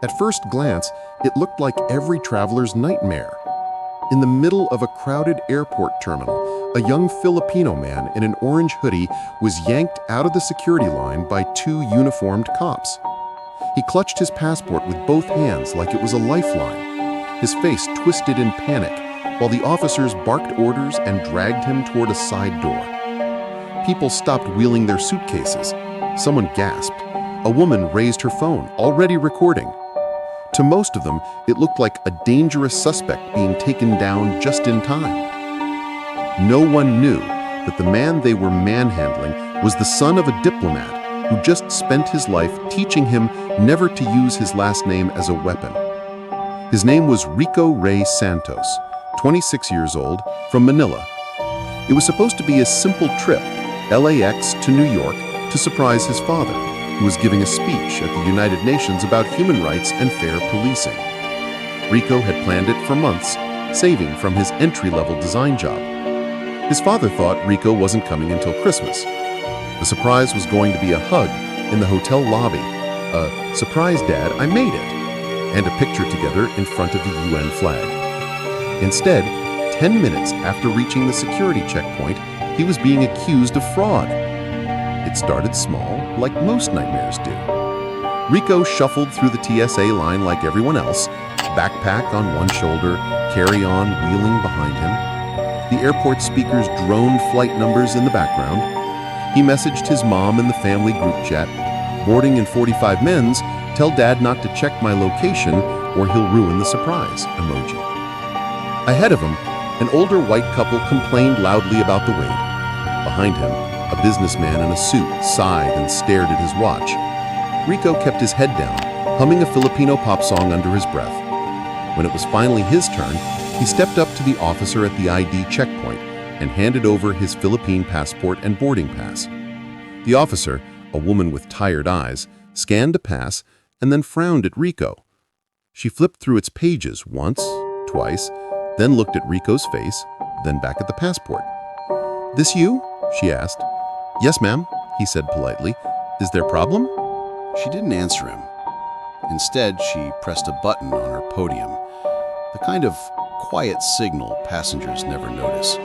At first glance, it looked like every traveler's nightmare. In the middle of a crowded airport terminal, a young Filipino man in an orange hoodie was yanked out of the security line by two uniformed cops. He clutched his passport with both hands like it was a lifeline, his face twisted in panic, while the officers barked orders and dragged him toward a side door. People stopped wheeling their suitcases. Someone gasped. A woman raised her phone, already recording. To most of them, it looked like a dangerous suspect being taken down just in time. No one knew that the man they were manhandling was the son of a diplomat who just spent his life teaching him never to use his last name as a weapon. His name was Rico Rey Santos, 26 years old, from Manila. It was supposed to be a simple trip, LAX to New York, to surprise his father, who was giving a speech at the United Nations about human rights and fair policing. Rico had planned it for months, saving from his entry-level design job. His father thought Rico wasn't coming until Christmas. The surprise was going to be a hug in the hotel lobby, a "Surprise, Dad, I made it," and a picture together in front of the UN flag. Instead, 10 minutes after reaching the security checkpoint, he was being accused of fraud. It started small, like most nightmares do. Rico shuffled through the TSA line like everyone else, backpack on one shoulder, carry-on wheeling behind him. The airport speakers droned flight numbers in the background. He messaged his mom in the family group chat, "Boarding in 45 minutes, tell Dad not to check my location or he'll ruin the surprise," emoji. Ahead of him, an older white couple complained loudly about the wait. Behind him, a businessman in a suit sighed and stared at his watch. Rico kept his head down, humming a Filipino pop song under his breath. When it was finally his turn, he stepped up to the officer at the ID checkpoint and handed over his Philippine passport and boarding pass. The officer, a woman with tired eyes, scanned a pass and then frowned at Rico. She flipped through its pages once, twice, then looked at Rico's face, then back at the passport. "This you?" she asked. "Yes, ma'am," he said politely. "Is there a problem?" She didn't answer him. Instead, she pressed a button on her podium, the kind of quiet signal passengers never notice.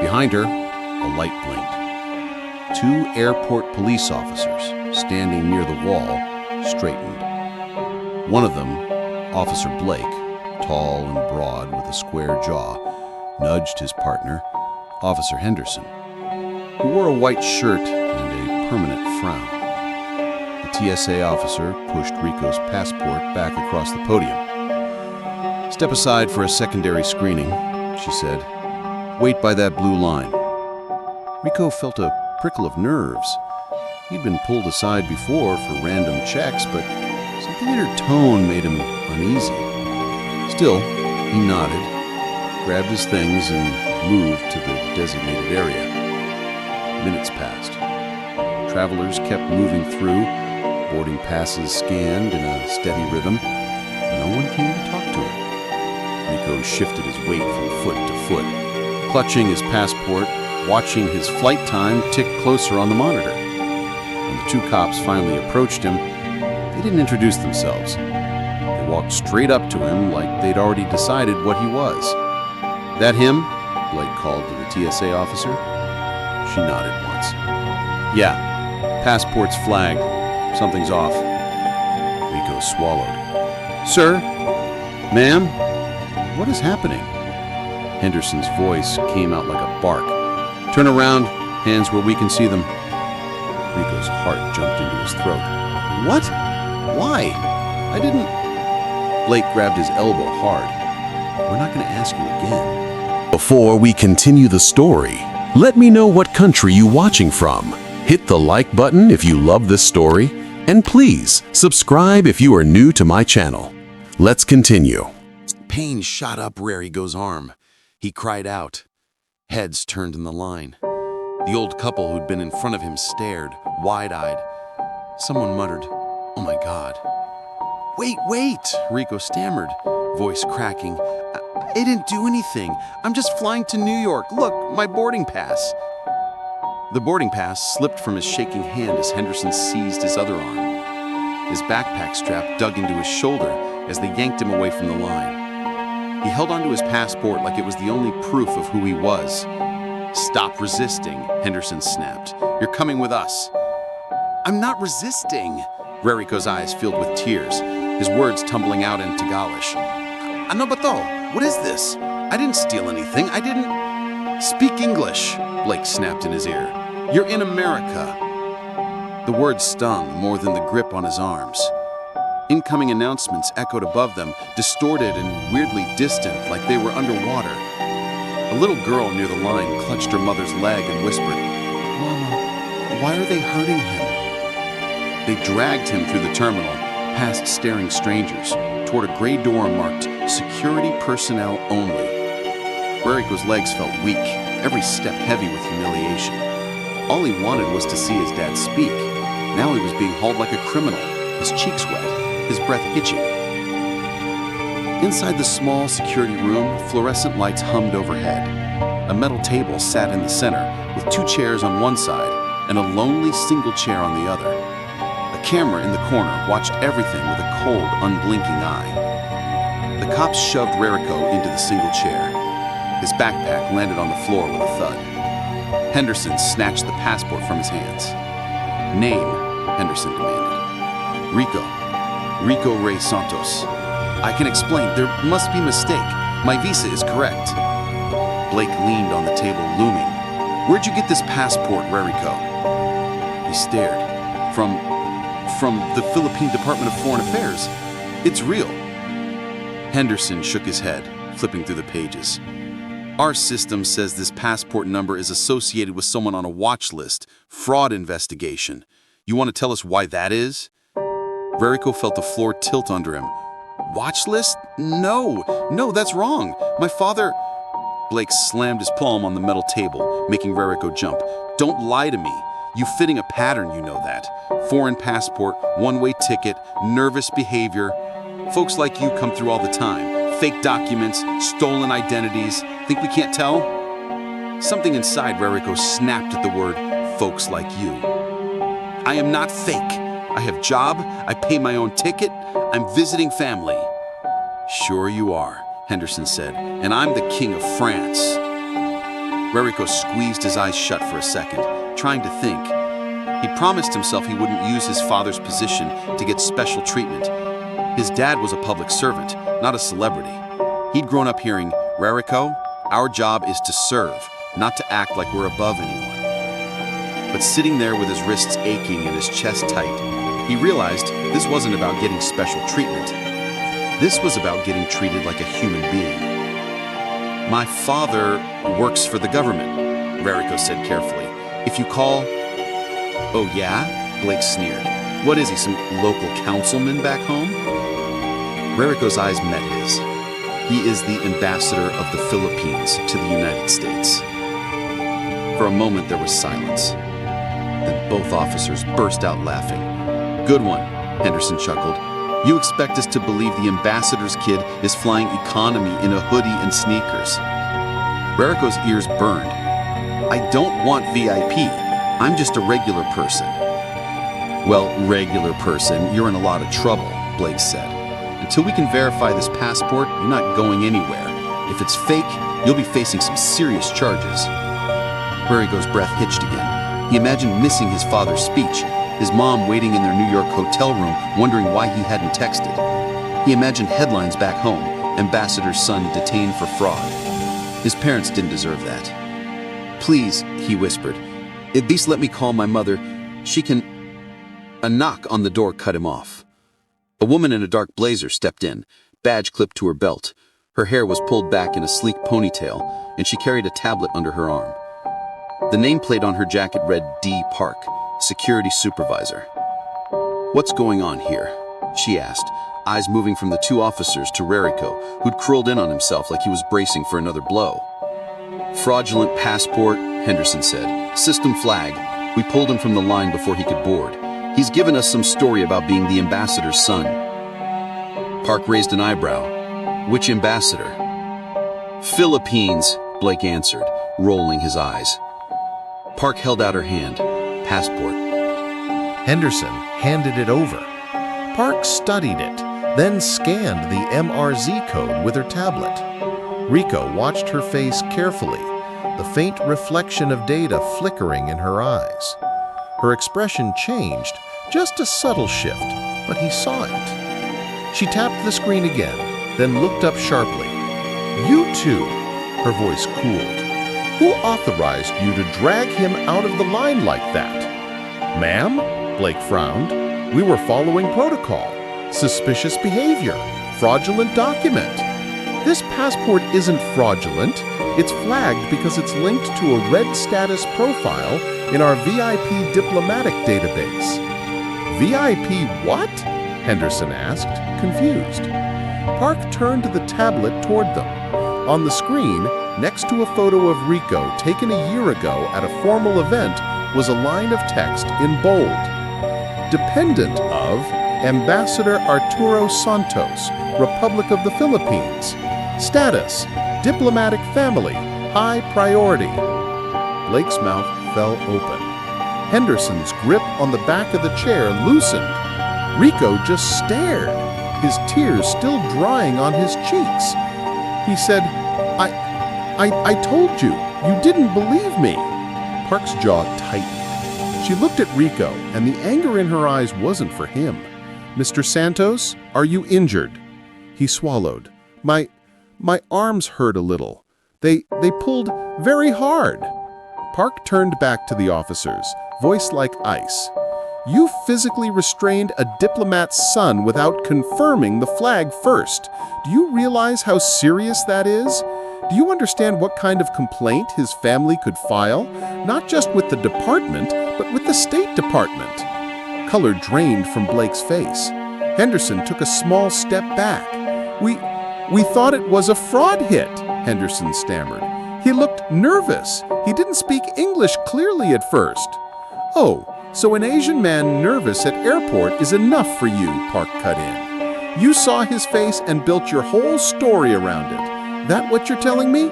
Behind her, a light blinked. Two airport police officers, standing near the wall, straightened. One of them, Officer Blake, tall and broad with a square jaw, nudged his partner, Officer Henderson, who wore a white shirt and a permanent frown. The TSA officer pushed Rico's passport back across the podium. "Step aside for a secondary screening," she said. "Wait by that blue line." Rico felt a prickle of nerves. He'd been pulled aside before for random checks, but something in her tone made him uneasy. Still, he nodded, grabbed his things, and moved to the designated area. Minutes passed. Travelers kept moving through, boarding passes scanned in a steady rhythm. No one came to talk to him. Rico shifted his weight from foot to foot, clutching his passport, watching his flight time tick closer on the monitor. When the two cops finally approached him, they didn't introduce themselves. They walked straight up to him like they'd already decided what he was. "That him?" Blake called to the TSA officer. She nodded once. "Yeah, passport's flagged. Something's off." Rico swallowed. "Sir? Ma'am? What is happening?" Henderson's voice came out like a bark. "Turn around, hands where we can see them." Rico's heart jumped into his throat. "What? Why? I didn't..." Blake grabbed his elbow hard. "We're not going to ask you again." Before we continue the story, let me know what country you're watching from. Hit the like button if you love this story, and please subscribe if you are new to my channel. Let's continue. Pain shot up Rico's arm. He cried out. Heads turned in the line. The old couple who'd been in front of him stared, wide-eyed. Someone muttered, "Oh my God." Wait, Rico stammered, voice cracking. I didn't do anything. I'm just flying to New York. Look, my boarding pass." The boarding pass slipped from his shaking hand as Henderson seized his other arm. His backpack strap dug into his shoulder as they yanked him away from the line. He held onto his passport like it was the only proof of who he was. "Stop resisting," Henderson snapped. "You're coming with us." "I'm not resisting." Rerico's eyes filled with tears, his words tumbling out in Tagalog. "Ano ba to? What is this? I didn't steal anything. I didn't..." "Speak English," Blake snapped in his ear. "You're in America." The words stung more than the grip on his arms. Incoming announcements echoed above them, distorted and weirdly distant, like they were underwater. A little girl near the line clutched her mother's leg and whispered, "Mama, why are they hurting him?" They dragged him through the terminal, past staring strangers, toward a gray door marked "Security Personnel Only." Rerico's legs felt weak, every step heavy with humiliation. All he wanted was to see his dad speak. Now he was being hauled like a criminal, his cheeks wet, his breath hitching. Inside the small security room, fluorescent lights hummed overhead. A metal table sat in the center, with 2 chairs on one side and a lonely single chair on the other. A camera in the corner watched everything with a cold, unblinking eye. The cops shoved Rerico into the single chair. His backpack landed on the floor with a thud. Henderson snatched the passport from his hands. "Name," Henderson demanded. Rico Ray Santos." "I can explain. There must be a mistake. My visa is correct." Blake leaned on the table, looming. "Where'd you get this passport, Rerico?" He stared. From the Philippine Department of Foreign Affairs. It's real." Henderson shook his head, flipping through the pages. "Our system says this passport number is associated with someone on a watch list. Fraud investigation. You want to tell us why that is?" Rerico felt the floor tilt under him. "Watch list? No, that's wrong. My father..." Blake slammed his palm on the metal table, making Rerico jump. "Don't lie to me. You fitting a pattern, you know that. Foreign passport, one-way ticket, nervous behavior. Folks like you come through all the time. Fake documents, stolen identities. Think we can't tell?" Something inside Rerico snapped at the word, "folks like you." "I am not fake. I have job, I pay my own ticket, I'm visiting family." "Sure you are," Henderson said, "and I'm the King of France." Rerico squeezed his eyes shut for a second, trying to think. He promised himself he wouldn't use his father's position to get special treatment. His dad was a public servant, not a celebrity. He'd grown up hearing, "Rerico, our job is to serve, not to act like we're above anyone." But sitting there with his wrists aching and his chest tight, he realized this wasn't about getting special treatment. This was about getting treated like a human being. "My father works for the government," Rerico said carefully. "If you call..." "Oh yeah?" Blake sneered. "What is he, some local councilman back home?" Rerico's eyes met his. "He is the ambassador of the Philippines to the United States." For a moment there was silence. Then both officers burst out laughing. "Good one," Henderson chuckled. "You expect us to believe the ambassador's kid is flying economy in a hoodie and sneakers." Rerico's ears burned. "I don't want VIP. I'm just a regular person." "Well, regular person, you're in a lot of trouble," Blake said. "Until we can verify this passport, you're not going anywhere. If it's fake, you'll be facing some serious charges." Rerico's breath hitched again. He imagined missing his father's speech, his mom waiting in their New York hotel room, wondering why he hadn't texted. He imagined headlines back home, "Ambassador's son detained for fraud." His parents didn't deserve that. "Please," he whispered, "at least let me call my mother. She can..." A knock on the door cut him off. A woman in a dark blazer stepped in, badge clipped to her belt. Her hair was pulled back in a sleek ponytail, and she carried a tablet under her arm. The nameplate on her jacket read D. Park, Security Supervisor. "What's going on here?" she asked, eyes moving from the 2 officers to Rerico, who'd curled in on himself like he was bracing for another blow. "Fraudulent passport," Henderson said. "System flag. We pulled him from the line before he could board. He's given us some story about being the ambassador's son." Park raised an eyebrow. "Which ambassador?" "Philippines," Blake answered, rolling his eyes. Park held out her hand. "Passport." Henderson handed it over. Park studied it, then scanned the MRZ code with her tablet. Rico watched her face carefully, the faint reflection of data flickering in her eyes. Her expression changed, just a subtle shift, but he saw it. She tapped the screen again, then looked up sharply. "You two," her voice cooled. "Who authorized you to drag him out of the line like that?" "Ma'am," Blake frowned, "we were following protocol. Suspicious behavior. Fraudulent document." "This passport isn't fraudulent. It's flagged because it's linked to a red status profile in our VIP diplomatic database." "VIP what?" Henderson asked, confused. Park turned the tablet toward them. On the screen, next to a photo of Rico taken a year ago at a formal event, was a line of text in bold. "Dependent of Ambassador Arturo Santos, Republic of the Philippines. Status, diplomatic family, high priority." Blake's mouth fell open. Henderson's grip on the back of the chair loosened. Rico just stared, his tears still drying on his cheeks. He said, I told you, you didn't believe me." Park's jaw tightened. She looked at Rico, and the anger in her eyes wasn't for him. "Mr. Santos, are you injured?" He swallowed. My arms hurt a little. They pulled very hard." Park turned back to the officers, voice like ice. "You physically restrained a diplomat's son without confirming the flag first. Do you realize how serious that is? Do you understand what kind of complaint his family could file? Not just with the department, but with the State Department." Color drained from Blake's face. Henderson took a small step back. We thought it was a fraud hit," Henderson stammered. "He looked nervous. He didn't speak English clearly at first." "Oh, so an Asian man nervous at airport is enough for you," Park cut in. "You saw his face and built your whole story around it. That what you're telling me?"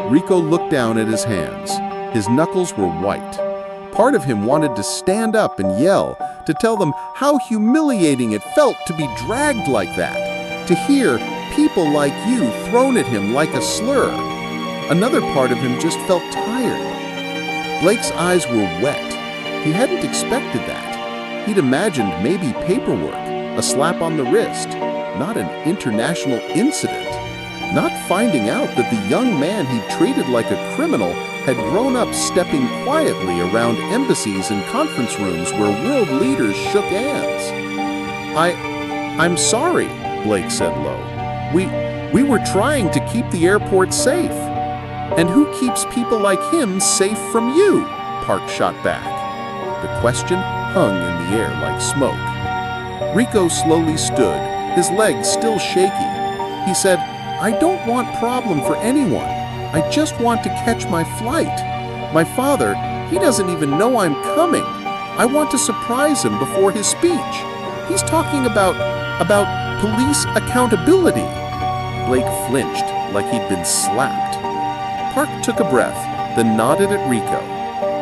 Rico looked down at his hands. His knuckles were white. Part of him wanted to stand up and yell, to tell them how humiliating it felt to be dragged like that, to hear people like you thrown at him like a slur. Another part of him just felt tired. Blake's eyes were wet. He hadn't expected that. He'd imagined maybe paperwork, a slap on the wrist, not an international incident. Not finding out that the young man he'd treated like a criminal had grown up stepping quietly around embassies and conference rooms where world leaders shook hands. I'm sorry," Blake said low. We were trying to keep the airport safe." "And who keeps people like him safe from you?" Park shot back. The question hung in the air like smoke. Rico slowly stood, his legs still shaky. He said, "I don't want problem for anyone. I just want to catch my flight. My father, he doesn't even know I'm coming. I want to surprise him before his speech. He's talking about police accountability." Blake flinched like he'd been slapped. Park took a breath, then nodded at Rico.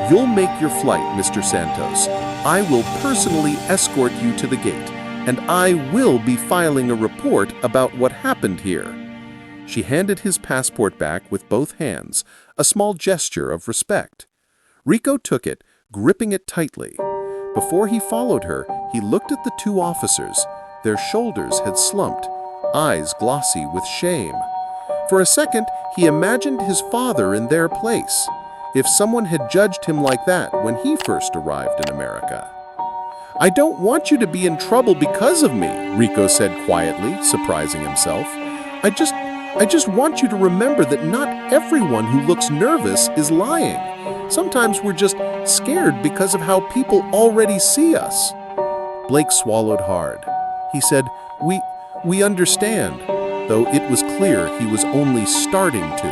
"You'll make your flight, Mr. Santos. I will personally escort you to the gate, and I will be filing a report about what happened here." She handed his passport back with both hands, a small gesture of respect. Rico took it, gripping it tightly. Before he followed her, he looked at the two officers. Their shoulders had slumped, eyes glossy with shame. For a second, he imagined his father in their place, if someone had judged him like that when he first arrived in America. "I don't want you to be in trouble because of me," Rico said quietly, surprising himself. I just want you to remember that not everyone who looks nervous is lying. Sometimes we're just scared because of how people already see us." Blake swallowed hard. He said, We understand," though it was clear he was only starting to.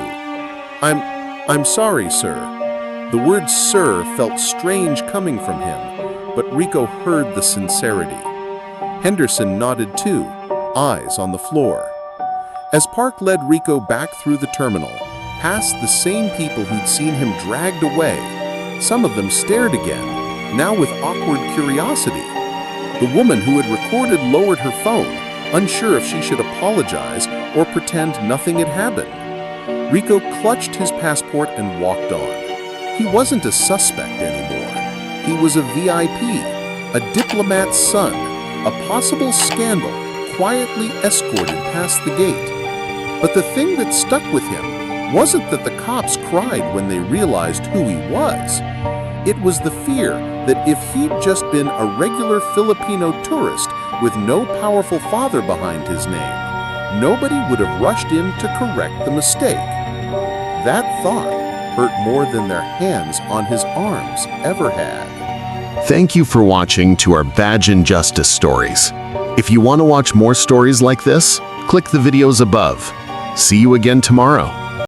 I'm sorry, sir." The word sir felt strange coming from him, but Rico heard the sincerity. Henderson nodded too, eyes on the floor. As Park led Rico back through the terminal, past the same people who'd seen him dragged away, some of them stared again, now with awkward curiosity. The woman who had recorded lowered her phone, unsure if she should apologize or pretend nothing had happened. Rico clutched his passport and walked on. He wasn't a suspect anymore. He was a VIP, a diplomat's son, a possible scandal, quietly escorted past the gate. But the thing that stuck with him wasn't that the cops cried when they realized who he was. It was the fear that if he'd just been a regular Filipino tourist with no powerful father behind his name, nobody would have rushed in to correct the mistake. That thought hurt more than their hands on his arms ever had. Thank you for watching to our Badge and Justice stories. If you want to watch more stories like this, click the videos above. See you again tomorrow.